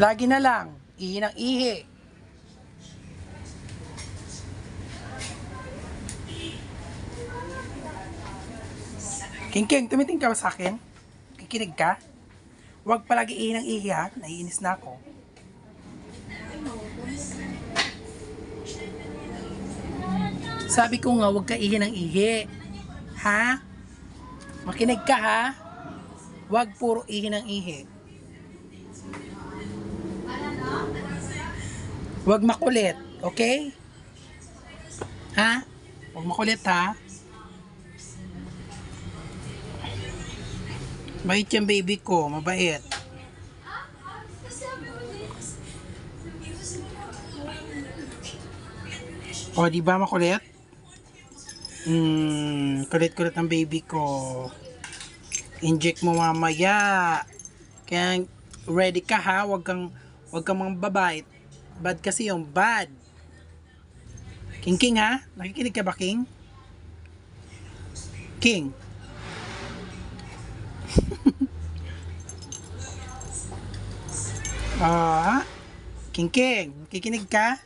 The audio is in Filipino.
Lagi na lang, ihi ng ihi. King, tumiting ka ba sa akin? Kikinig ka? Huwag palagi ihi ng ihi ha, naiinis na ako. Sabi ko nga, huwag ka ihi ng ihi. Ha? Makinig ka ha? Huwag puro ihi ng ihi. Huwag makulit, okay? Ha? Huwag makulit ha? Mabait yung baby ko, mabait. O, di ba makulit? Kulit-kulit ang baby ko. Inject mo mamaya. Kaya ready ka ha, wag kang mambabait. Bad kasi yung bad. King ha? Nakikinig ka ba, King? King. Ah, King, kikinig ka?